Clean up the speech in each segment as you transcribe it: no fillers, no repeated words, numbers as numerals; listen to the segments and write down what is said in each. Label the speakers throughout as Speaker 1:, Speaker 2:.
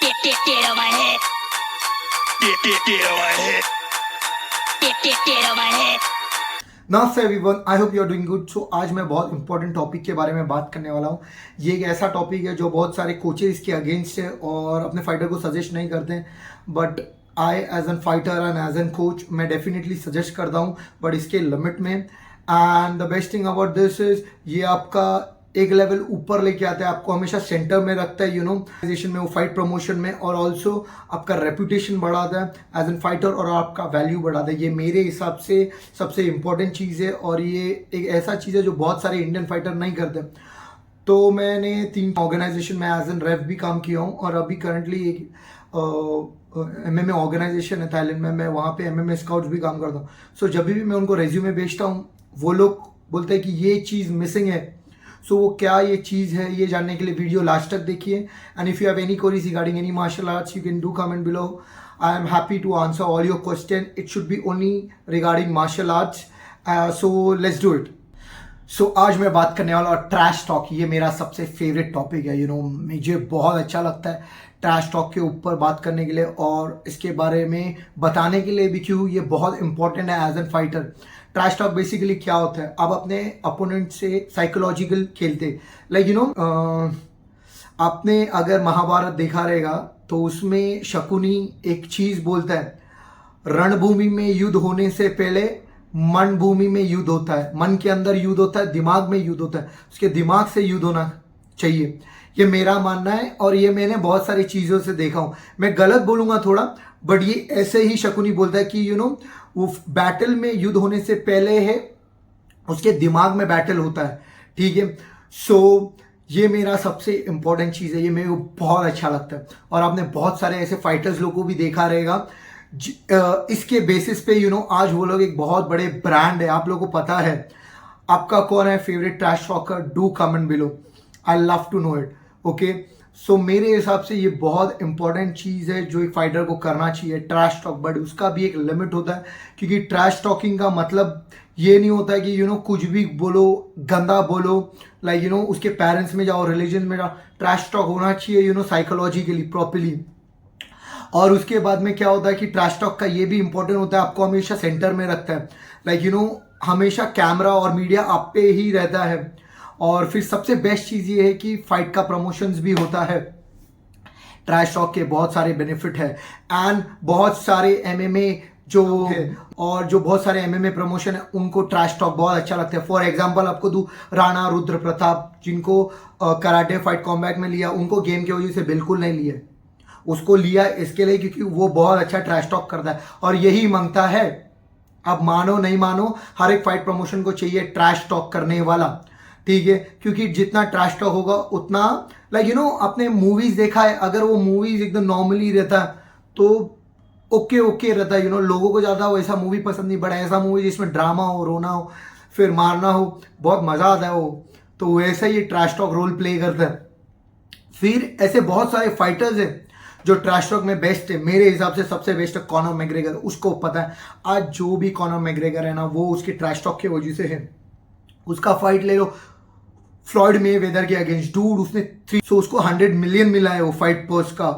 Speaker 1: Get on my head. Get on my head. Get on my head.
Speaker 2: नमस्ते everyone, I hope you are doing good. So आज मैं बहुत important topic के बारे में बात करने वाला हूँ। ये एक ऐसा टॉपिक है जो बहुत सारे कोचेस के अगेंस्ट है और अपने फाइटर को सजेस्ट नहीं करते हैं, but I as an fighter and as an coach मैं डेफिनेटली सजेस्ट करता हूँ, बट इसके लिमिट में। And the best thing about this is ये आपका एक लेवल ऊपर लेके आता है, आपको हमेशा सेंटर में रखता है, ऑर्गेनाइजेशन में, वो फाइट प्रमोशन में, और ऑल्सो आपका रेपुटेशन बढ़ाता है एज एन फाइटर और आपका वैल्यू बढ़ाता है। ये मेरे हिसाब से सबसे इम्पोर्टेंट चीज़ है और ये एक ऐसा चीज़ है जो बहुत सारे इंडियन फाइटर नहीं करते। तो मैंने 3 ऑर्गेनाइजेशन में एज एन रेफ भी काम किया हूँ और अभी करंटली एक MMA ऑर्गेनाइजेशन है थाईलैंड में, मैं वहाँ पे MMA स्काउट्स भी काम करता हूँ। सो जब भी मैं उनको रेज्यूमे भेजता हूँ, वो लोग बोलते हैं कि ये चीज़ मिसिंग है। सो वो क्या ये चीज़ है, ये जानने के लिए वीडियो लास्ट तक देखिए। And if you have any queries regarding any martial arts, you can do comment below. I am happy to answer all your question. It should be only regarding martial arts. So let's do it. So आज मैं बात करने वाला हूँ trash talk. ये मेरा सबसे favourite topic है। मुझे बहुत अच्छा लगता है ट्रैश टॉक के ऊपर बात करने के लिए और इसके बारे में बताने के लिए भी, क्यों ये बहुत इंपॉर्टेंट है as an fighter. Trash talk basically क्या होता है, आप अपने अपोनेंट से साइकोलॉजिकल खेलते, आपने अगर महाभारत देखा रहेगा तो उसमें शकुनी एक चीज बोलता है, रणभूमि में युद्ध होने से पहले मन भूमि में युद्ध होता है, मन के अंदर युद्ध होता है, दिमाग में युद्ध होता है, उसके दिमाग से युद्ध होना चाहिए। ये मेरा मानना है और ये मैंने बहुत सारी चीज़ों से देखा हूँ। मैं गलत बोलूँगा थोड़ा, बट ये ऐसे ही शकुनी बोलता है कि वो बैटल में युद्ध होने से पहले है, उसके दिमाग में बैटल होता है। ठीक है, सो ये मेरा सबसे इंपॉर्टेंट चीज़ है, ये मेरे को बहुत अच्छा लगता है। और आपने बहुत सारे ऐसे फाइटर्स लोगों को भी देखा रहेगा इसके बेसिस पे आज वो लोग एक बहुत बड़े ब्रांड है। आप लोगों को पता है आपका कौन है favourite trash talker? Do comment below, I love to know it. Okay, so मेरे हिसाब से ये बहुत इंपॉर्टेंट चीज़ है जो एक फाइटर को करना चाहिए, ट्रैश टॉक। बट उसका भी एक लिमिट होता है, क्योंकि ट्रैश टॉकिंग का मतलब ये नहीं होता है कि कुछ भी बोलो, गंदा बोलो, उसके पेरेंट्स में जाओ, रिलीजन में जाओ। ट्रैश टॉक होना चाहिए साइकोलॉजिकली प्रॉपरली। और उसके बाद में क्या होता है कि ट्रैश टॉक का ये भी इंपॉर्टेंट होता है, आपको हमेशा सेंटर में रखता है। हमेशा कैमरा और मीडिया आप पे ही रहता है। और फिर सबसे बेस्ट चीज़ ये है कि फाइट का प्रमोशंस भी होता है। ट्रैश टॉक के बहुत सारे बेनिफिट है एंड बहुत सारे MMA जो बहुत सारे MMA प्रमोशन है, उनको ट्रैश टॉक बहुत अच्छा लगता है। फॉर एग्जांपल आपको दूं, राणा रुद्र प्रताप, जिनको कराटे फाइट कॉम्बैट में लिया, उनको गेम की वजह से बिल्कुल नहीं लिया, उसको लिया इसके लिए क्योंकि वो बहुत अच्छा ट्रैश टॉक करता है और यही मांगता है। अब मानो नहीं मानो, हर एक फाइट प्रमोशन को चाहिए ट्रैश टॉक करने वाला। ठीक है, क्योंकि जितना ट्रैश टॉक होगा उतना आपने मूवीज देखा है, अगर वो मूवीज एकदम नॉर्मली रहता है तो ओके रहता है। लोगों को ज़्यादा वैसा मूवी पसंद नहीं, बट ऐसा मूवी जिसमें ड्रामा हो, रोना हो, फिर मारना हो, बहुत मज़ा आता है वो, तो वैसा ही ट्रैश टॉक रोल प्ले करता है। फिर ऐसे बहुत सारे फाइटर्स हैं जो ट्रैश टॉक में बेस्ट है। मेरे हिसाब से सबसे बेस्ट है कॉनर मैग्रेगर। उसको पता है आज जो भी कॉनर मैग्रेगर है ना, वो उसके ट्रैश टॉक की वजह से है। उसका फाइट ले लो फ्लॉयड मेवेदर के अगेंस्ट, डूड उसने उसको 100 मिलियन मिला है वो फाइट पर्स का।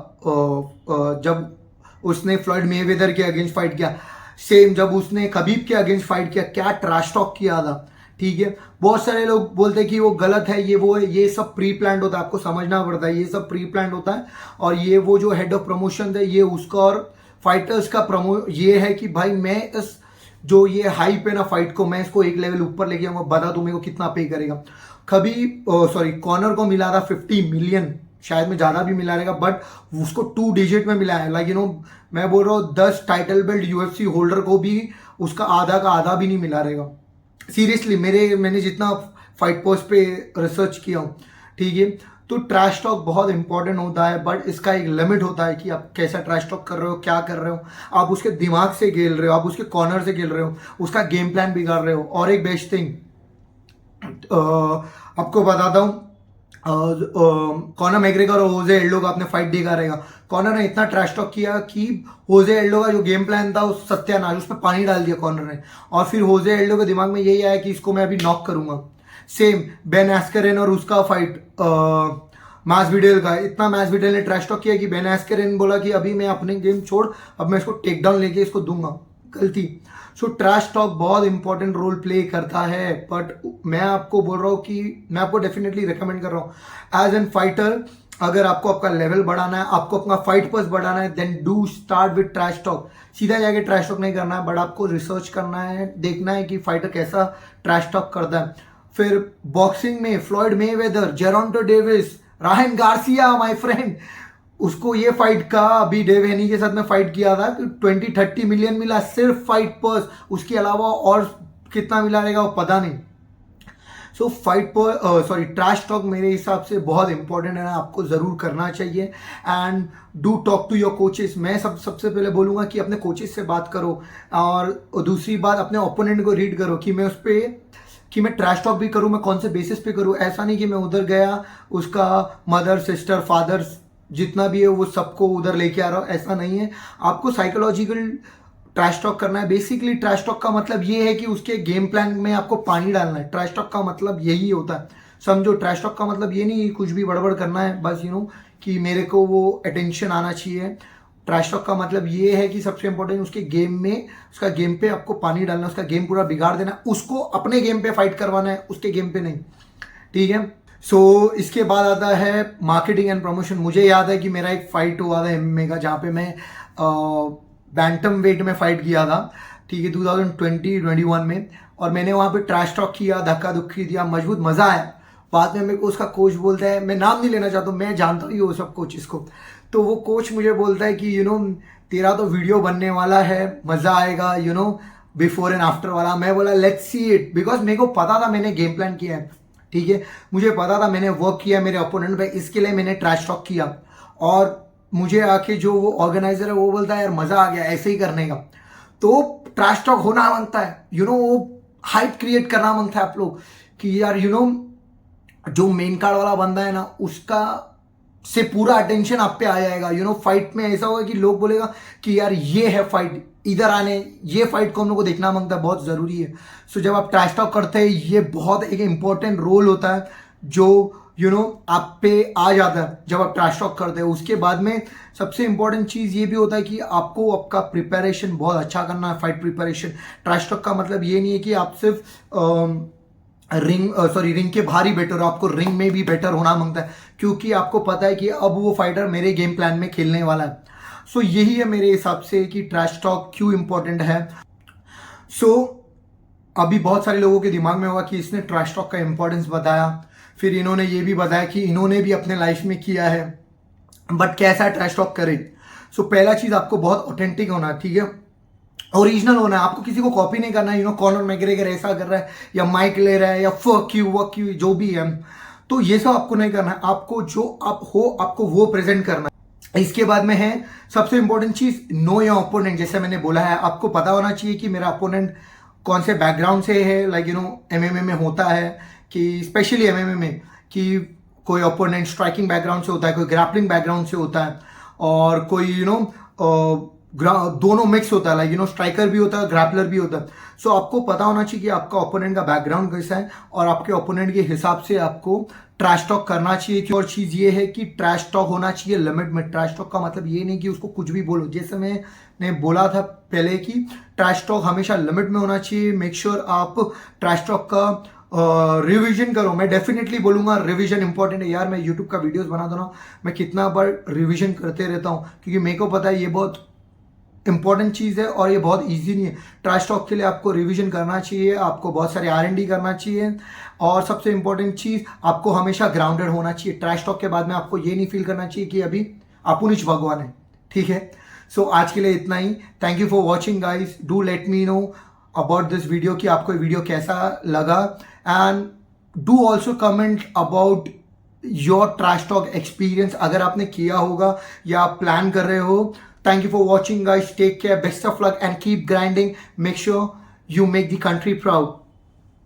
Speaker 2: जब उसने फ्लॉयड मेवेदर के अगेंस्ट फाइट किया, सेम जब उसने खबीब के अगेंस्ट फाइट किया, क्या ट्रैश टॉक किया था। ठीक है, बहुत सारे लोग बोलते हैं कि वो गलत है, ये वो है, ये सब प्री प्लान्ड होता है, आपको समझना पड़ता है, ये सब प्री प्लान्ड होता है। और ये वो जो हेड ऑफ प्रमोशन है, ये उसका और फाइटर्स का ये है कि भाई मैं इस जो ये हाइप है ना फाइट को, मैं इसको एक लेवल ऊपर लेके आऊंगा, बता तू मेरे को कितना पे करेगा। कॉनर को मिला था 50 मिलियन, शायद में ज़्यादा भी मिला रहेगा, बट उसको 2 डिजिट में मिला है। मैं बोल रहा हूँ 10 टाइटल बेल्ट UFC होल्डर को भी उसका आधा का आधा भी नहीं मिला रहेगा। सीरियसली मैंने जितना फाइट पोस्ट पे रिसर्च किया हूँ। ठीक है, तो ट्रैश टॉक बहुत इंपॉर्टेंट होता है, बट इसका एक लिमिट होता है कि आप कैसा ट्रैश टॉक कर रहे हो, क्या कर रहे हो। आप उसके दिमाग से खेल रहे हो, आप उसके कॉर्नर से खेल रहे हो, उसका गेम प्लान बिगाड़ रहे हो। और एक बेस्ट थिंग आपको बताता हूँ, कॉनर मैग्रेगर और होजे एल्डो का आपने फाइट देखा रहेगा। कॉनर ने इतना ट्रैश टॉक किया कि होजे एल्डो का जो गेम प्लान था उस सत्यानाश, उसमें पानी डाल दिया कॉनर ने, और फिर होजे एल्डो के दिमाग में यही आया कि इसको मैं अभी नॉक करूंगा। सेम बेन एस्करेन और उसका फाइट मैस विडेल का, इतना मैस विडेल ने ट्रैश टॉक किया कि बेन एस्करेन बोला कि अभी मैं अपने गेम छोड़, अब मैं इसको टेक डाउन लेके इसको दूंगा। गलती। सो ट्रैश टॉक बहुत इंपॉर्टेंट रोल प्ले करता है, बट मैं आपको बोल रहा हूँ कि मैं आपको डेफिनेटली रिकमेंड कर रहा हूँ एज एन फाइटर, अगर आपको आपका लेवल बढ़ाना है, आपको अपना फाइट पर्स बढ़ाना है, then do start with trash talk. सीधा जाके ट्रैश टॉक नहीं करना है, बट आपको रिसर्च करना है, देखना है कि फाइटर कैसा ट्रैश टॉक करता है। फिर बॉक्सिंग में Floyd Mayweather, Gervonta Davis, Ryan Garcia my friend, उसको ये फाइट का अभी डेव हेनी के साथ में फाइट किया था कि 20-30 मिलियन मिला सिर्फ फाइट पर्स, उसके अलावा और कितना मिला रहेगा वो पता नहीं। सो ट्रैश टॉक मेरे हिसाब से बहुत इंपॉर्टेंट है, आपको ज़रूर करना चाहिए। And do talk to your coaches. मैं सबसे पहले बोलूँगा कि अपने कोचेस से बात करो, और दूसरी बात अपने ओपोनेंट को रीड करो कि मैं उस पर कि मैं ट्रैश टॉक भी करूँ, मैं कौन से बेसिस पे करूँ। ऐसा नहीं कि मैं उधर गया उसका मदर सिस्टर फादर जितना भी है वो सबको उधर लेके आ रहा हूँ, ऐसा नहीं है। आपको साइकोलॉजिकल ट्रैश टॉक करना है। बेसिकली ट्रैश टॉक का मतलब ये है कि उसके गेम प्लान में आपको पानी डालना है। ट्रैश टॉक का मतलब यही होता है, समझो। ट्रैश टॉक का मतलब ये नहीं कुछ भी बड़बड़ करना है बस कि मेरे को वो अटेंशन आना चाहिए। ट्रैश टॉक का मतलब ये है कि सबसे इंपॉर्टेंट उसके गेम में, उसका गेम पे आपको पानी डालना है, उसका गेम पूरा बिगाड़ देना है, उसको अपने गेम पे फाइट करवाना है, उसके गेम पे नहीं। ठीक है। सो इसके बाद आता है मार्केटिंग एंड प्रमोशन। मुझे याद है कि मेरा एक फाइट हुआ था MMA का, जहाँ पे मैं बैंटम वेट में फाइट किया था, ठीक है, 2020-21 में। और मैंने वहाँ पे ट्रैश टॉक किया, धक्का धुक्की दिया, मजबूत मजा आया। बाद में मेरे को उसका कोच बोलता है, मैं नाम नहीं लेना चाहता हूँ, मैं जानता ही हूँ सब कोचेस को, तो वो कोच मुझे बोलता है कि तेरा तो वीडियो बनने वाला है, मजा आएगा, बिफोर एंड आफ्टर वाला। मैं बोला लेट्स सी इट, बिकॉज मेरे को पता था मैंने गेम प्लान किया है, ठीक है, मुझे पता था मैंने वर्क किया मेरे ओपोनेंट पे, इसके लिए मैंने ट्रैश टॉक किया। और मुझे आके जो वो ऑर्गेनाइजर है वो बोलता है यार मजा आ गया ऐसे ही करने का। तो ट्रैश टॉक होना मांगता है, वो हाइप क्रिएट करना मांगता है आप लोग कि यार जो मेन कार्ड वाला बंदा है ना, उसका से पूरा अटेंशन आप पे आ जाएगा। फाइट में ऐसा होगा कि लोग बोलेगा कि यार ये है फाइट, इधर आने, ये फाइट को हम लोग को देखना मांगता है, बहुत जरूरी है। सो जब आप ट्रैश टॉक करते हैं, ये बहुत एक इंपॉर्टेंट रोल होता है जो आप पे आ जाता है जब आप ट्रैश टॉक करते हैं। उसके बाद में सबसे इंपॉर्टेंट चीज ये भी होता है कि आपको आपका प्रिपरेशन बहुत अच्छा करना है, फाइट प्रिपरेशन। ट्रैश टॉक का मतलब ये नहीं है कि आप सिर्फ रिंग के बाहर ही बेटर हो, आपको रिंग में भी बेटर होना मांगता है, क्योंकि आपको पता है कि अब वो फाइटर मेरे गेम प्लान में खेलने वाला है। सो यही है मेरे हिसाब से कि ट्रैश टॉक क्यों इंपॉर्टेंट है। सो अभी बहुत सारे लोगों के दिमाग में होगा कि इसने ट्रैश टॉक का इंपॉर्टेंस बताया, फिर इन्होंने ये भी बताया कि इन्होंने भी अपने लाइफ में किया है, बट कैसा ट्रैश टॉक करे। सो पहला चीज आपको बहुत ऑथेंटिक होना है, ठीक है, ओरिजिनल होना है, आपको किसी को कॉपी नहीं करना है। कॉनर मैग्रेगर ऐसा कर रहा है या माइक ले रहा है या फक यू जो भी है, तो ये सब आपको नहीं करना है। आपको जो आप हो आपको वो प्रेजेंट करना है। इसके बाद में है सबसे इंपॉर्टेंट चीज, नो योर ओपोनेंट। जैसे मैंने बोला है, आपको पता होना चाहिए कि मेरा ओपोनेंट कौन से बैकग्राउंड से है। लाइक MMA में होता है कि स्पेशली MMA में कि कोई ओपोनेंट स्ट्राइकिंग बैकग्राउंड से होता है, कोई ग्रैपलिंग बैकग्राउंड से होता है, और कोई दोनों मिक्स होता है, लाइक स्ट्राइकर भी होता है, ग्रैपलर भी होता है। सो आपको पता होना चाहिए कि आपका ओपोनेंट का बैकग्राउंड कैसा है, और आपके ओपोनेंट के हिसाब से आपको ट्रैश टॉक करना चाहिए। और चीज ये है कि ट्रैश टॉक होना चाहिए लिमिट में। ट्रैश टॉक का मतलब ये नहीं कि उसको कुछ भी बोलो, जैसे मैंने बोला था पहले कि ट्रैश टॉक हमेशा लिमिट में होना चाहिए। मेक श्योर आप ट्रैश टॉक का रिवीजन करो। मैं डेफिनेटली बोलूंगा रिवीजन इंपॉर्टेंट है यार। मैं यूट्यूब का वीडियोस बनाता हूँ, मैं कितना बार रिवीजन करते रहता हूँ, क्योंकि मेरे को पता है ये बहुत इंपॉर्टेंट चीज़ है और ये बहुत इजी नहीं है। ट्रैश टॉक के लिए आपको रिवीजन करना चाहिए, आपको बहुत सारे R&D करना चाहिए, और सबसे इंपॉर्टेंट चीज़ आपको हमेशा ग्राउंडेड होना चाहिए। ट्रैश टॉक के बाद में आपको ये नहीं फील करना चाहिए कि अभी अपुनिच भगवान है, ठीक है। सो आज के लिए इतना ही। Thank you for watching guys. Do let me know about this video कि आपको वीडियो कैसा लगा, and do also comment about your trash talk experience, अगर आपने किया होगा या आप प्लान कर रहे हो। Thank you for watching guys. Take care. Best of luck and keep grinding. Make sure you make the country proud.